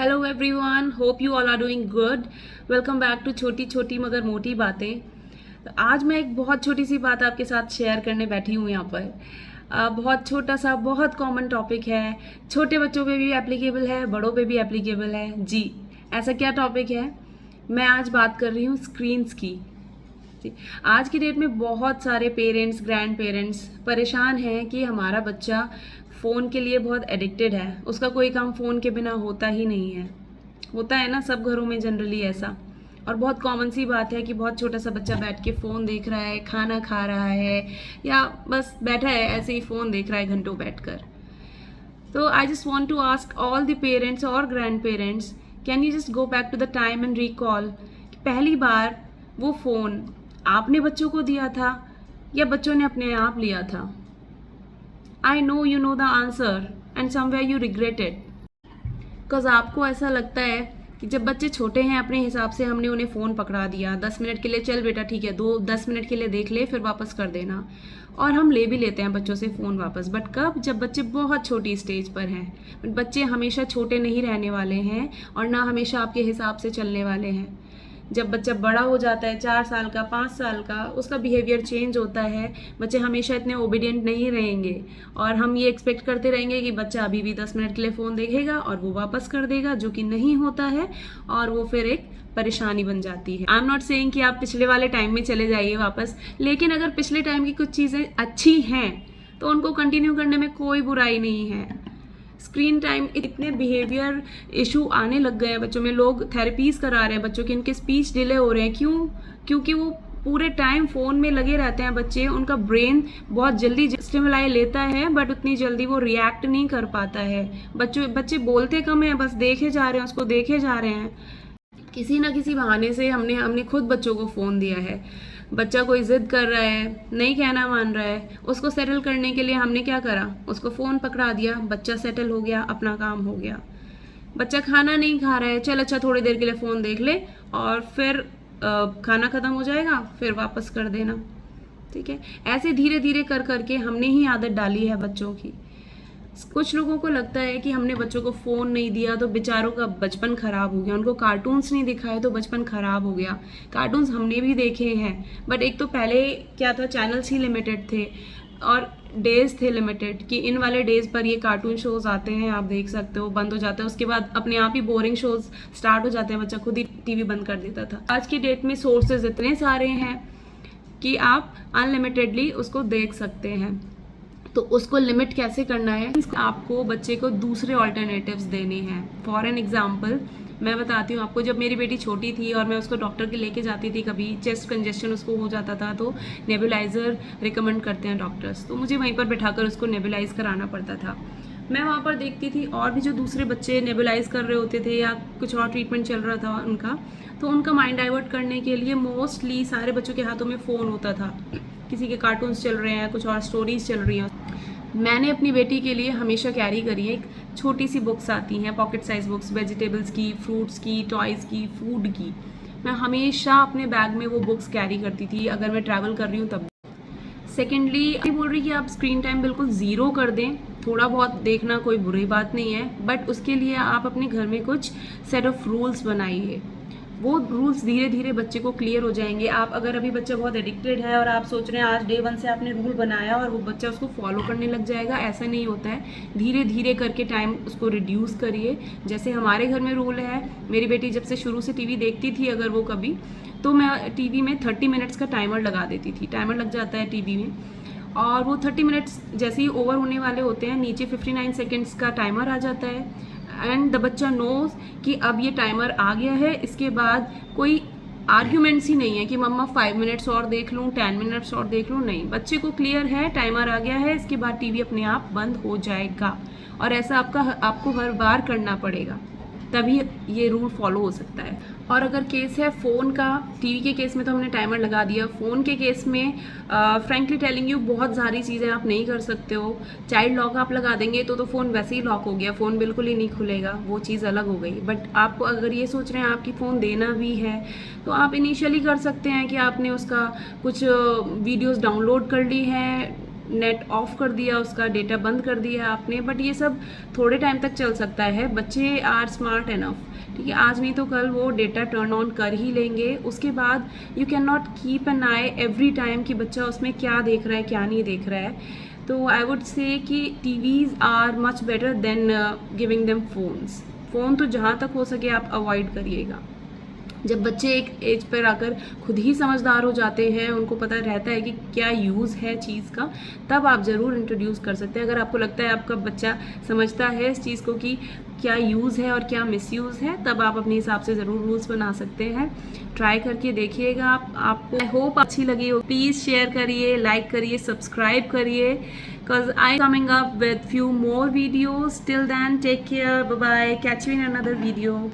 Hello everyone, hope you all are doing good. Welcome back to छोटी छोटी मगर मोटी बातें। तो आज मैं एक बहुत छोटी सी बात आपके साथ शेयर करने बैठी हूँ यहाँ पर। बहुत छोटा सा बहुत कॉमन टॉपिक है, छोटे बच्चों पे भी एप्लीकेबल है, बड़ों पे भी एप्लीकेबल है जी। ऐसा क्या टॉपिक है? मैं आज बात कर रही हूँ स्क्रीन्स की जी। आज की डेट में बहुत सारे पेरेंट्स, ग्रैंड पेरेंट्स परेशान हैं कि हमारा बच्चा फ़ोन के लिए बहुत एडिक्टेड है, उसका कोई काम फ़ोन के बिना होता ही नहीं है। होता है ना सब घरों में जनरली ऐसा। और बहुत कॉमन सी बात है कि बहुत छोटा सा बच्चा बैठ के फ़ोन देख रहा है, खाना खा रहा है या बस बैठा है ऐसे ही फ़ोन देख रहा है घंटों बैठकर। तो I just want to ask all the parents और grandparents, can you just go back to the time and recall कि पहली बार वो फ़ोन आपने बच्चों को दिया था या बच्चों ने अपने आप लिया था? I know you know the answer and somewhere you regret it, because आपको ऐसा लगता है कि जब बच्चे छोटे हैं अपने हिसाब से हमने उन्हें फ़ोन पकड़ा दिया 10 मिनट के लिए, चल बेटा ठीक है 10 मिनट के लिए देख ले फिर वापस कर देना, और हम ले भी लेते हैं बच्चों से फ़ोन वापस। बट कब? जब बच्चे बहुत छोटी स्टेज पर हैं। बट बच्चे हमेशा छोटे नहीं रहने वाले हैं और ना हमेशा आपके हिसाब से चलने वाले हैं। जब बच्चा बड़ा हो जाता है, 4 साल का, 5 साल का, उसका बिहेवियर चेंज होता है। बच्चे हमेशा इतने ओबीडियंट नहीं रहेंगे और हम ये एक्सपेक्ट करते रहेंगे कि बच्चा अभी भी 10 मिनट के लिए फ़ोन देखेगा और वो वापस कर देगा, जो कि नहीं होता है और वो फिर एक परेशानी बन जाती है। आई एम नॉट सेइंग कि आप पिछले वाले टाइम में चले जाइए वापस, लेकिन अगर पिछले टाइम की कुछ चीज़ें अच्छी हैं तो उनको कंटिन्यू करने में कोई बुराई नहीं है। स्क्रीन टाइम, इतने बिहेवियर इशू आने लग गए हैं बच्चों में, लोग थेरेपीज करा रहे हैं बच्चों के, इनके स्पीच डिले हो रहे हैं। क्यों? क्योंकि वो पूरे टाइम फ़ोन में लगे रहते हैं बच्चे। उनका ब्रेन बहुत जल्दी स्टिमुलाई लेता है बट उतनी जल्दी वो रिएक्ट नहीं कर पाता है। बच्चे बोलते कम हैं, बस देखे जा रहे हैं, उसको देखे जा रहे हैं। किसी ना किसी बहाने से हमने खुद बच्चों को फ़ोन दिया है। बच्चा कोई ज़िद कर रहा है, नहीं कहना मान रहा है, उसको सेटल करने के लिए हमने क्या करा? उसको फ़ोन पकड़ा दिया, बच्चा सेटल हो गया, अपना काम हो गया। बच्चा खाना नहीं खा रहा है, चल अच्छा थोड़ी देर के लिए फ़ोन देख ले और फिर खाना ख़त्म हो जाएगा फिर वापस कर देना। ठीक है, ऐसे धीरे धीरे कर करके हमने ही आदत डाली है बच्चों की। कुछ लोगों को लगता है कि हमने बच्चों को फ़ोन नहीं दिया तो बेचारों का बचपन ख़राब हो गया, उनको कार्टून्स नहीं दिखाए तो बचपन ख़राब हो गया। कार्टून्स हमने भी देखे हैं, बट एक तो पहले क्या था, चैनल्स ही लिमिटेड थे और डेज थे लिमिटेड कि इन वाले डेज पर ये कार्टून शोज आते हैं, आप देख सकते हो, बंद हो जाता है उसके बाद अपने आप ही बोरिंग शोज स्टार्ट हो जाते हैं, बच्चा खुद ही टीवी बंद कर देता था। आज की डेट में सोर्सेज इतने सारे हैं कि आप अनलिमिटेडली उसको देख सकते हैं। तो उसको लिमिट कैसे करना है? आपको बच्चे को दूसरे ऑल्टरनेटिव्स देने हैं। फॉर एन एग्जाम्पल मैं बताती हूँ आपको, जब मेरी बेटी छोटी थी और मैं उसको डॉक्टर के लेके जाती थी, कभी चेस्ट कंजेशन उसको हो जाता था तो नेबुलाइज़र रिकमेंड करते हैं डॉक्टर्स, तो मुझे वहीं पर बैठाकर उसको नेबुलाइज कराना पड़ता था। मैं वहाँ पर देखती थी और भी जो दूसरे बच्चे नेबुलाइज कर रहे होते थे या कुछ और ट्रीटमेंट चल रहा था उनका, तो उनका माइंड डाइवर्ट करने के लिए मोस्टली सारे बच्चों के हाथों में फ़ोन होता था। किसी के कार्टून्स चल रहे हैं, कुछ और स्टोरीज चल रही हैं। मैंने अपनी बेटी के लिए हमेशा कैरी करी है, एक छोटी सी बुक्स आती हैं, पॉकेट साइज बुक्स, वेजिटेबल्स की, फ्रूट्स की, टॉयज़ की, फूड की। मैं हमेशा अपने बैग में वो बुक्स कैरी करती थी अगर मैं ट्रैवल कर रही हूँ तब। सेकेंडली मैं बोल रही कि आप स्क्रीन टाइम बिल्कुल ज़ीरो कर दें, थोड़ा बहुत देखना कोई बुरी बात नहीं है, बट उसके लिए आप अपने घर में कुछ सेट ऑफ रूल्स बनाइए। वो रूल्स धीरे धीरे बच्चे को क्लियर हो जाएंगे। आप अगर अभी बच्चा बहुत एडिक्टेड है और आप सोच रहे हैं आज डे 1 से आपने रूल बनाया और वो बच्चा उसको फॉलो करने लग जाएगा, ऐसा नहीं होता है। धीरे धीरे करके टाइम उसको रिड्यूस करिए। जैसे हमारे घर में रूल है, मेरी बेटी जब से शुरू से टीवी देखती थी अगर वो कभी, तो मैं टीवी में 30 मिनट्स का टाइमर लगा देती थी। टाइमर लग जाता है टीवी में और वो 30 मिनट्स जैसे ही ओवर होने वाले होते हैं, नीचे 59 सेकेंड्स का टाइमर आ जाता है एंड द बच्चा नोज कि अब ये टाइमर आ गया है। इसके बाद कोई आर्ग्यूमेंट्स ही नहीं है कि मम्मा 5 मिनट्स और देख लूँ, 10 मिनट्स और देख लूँ, नहीं, बच्चे को क्लियर है टाइमर आ गया है, इसके बाद टीवी अपने आप बंद हो जाएगा। और ऐसा आपको हर बार करना पड़ेगा, तभी ये रूल फॉलो हो सकता है। और अगर केस है फ़ोन का, टीवी के केस में तो हमने टाइमर लगा दिया, फ़ोन के केस में फ्रैंकली टेलिंग यू बहुत सारी चीज़ें आप नहीं कर सकते हो। चाइल्ड लॉक आप लगा देंगे तो फ़ोन वैसे ही लॉक हो गया, फ़ोन बिल्कुल ही नहीं खुलेगा, वो चीज़ अलग हो गई। बट आपको अगर ये सोच रहे हैं आपकी फ़ोन देना भी है तो आप इनिशियली कर सकते हैं कि आपने उसका कुछ वीडियोज़ डाउनलोड कर ली है नेट ऑफ कर दिया, उसका डेटा बंद कर दिया आपने, बट ये सब थोड़े टाइम तक चल सकता है। बच्चे आर स्मार्ट इनफ, ठीक है, आज नहीं तो कल वो डेटा टर्न ऑन कर ही लेंगे। उसके बाद you can not keep an I every time कि बच्चा उसमें क्या देख रहा है क्या नहीं देख रहा है। तो आई वुड से कि TVs are much better than giving them phones. Phone तो जहाँ तक हो सके आप अवॉइड करिएगा। जब बच्चे एक एज पर आकर खुद ही समझदार हो जाते हैं, उनको पता रहता है कि क्या यूज़ है चीज़ का, तब आप ज़रूर इंट्रोड्यूस कर सकते हैं। अगर आपको लगता है आपका बच्चा समझता है इस चीज़ को कि क्या यूज़ है और क्या मिसयूज़ है, तब आप अपने हिसाब से ज़रूर रूल्स बना सकते हैं। ट्राई करके देखिएगा आपको। आई होप अच्छी लगी हो। प्लीज़ शेयर करिए, लाइक करिए, सब्सक्राइब करिए, because I am coming up with few more videos. Till then take care, bye bye, catch you in another video.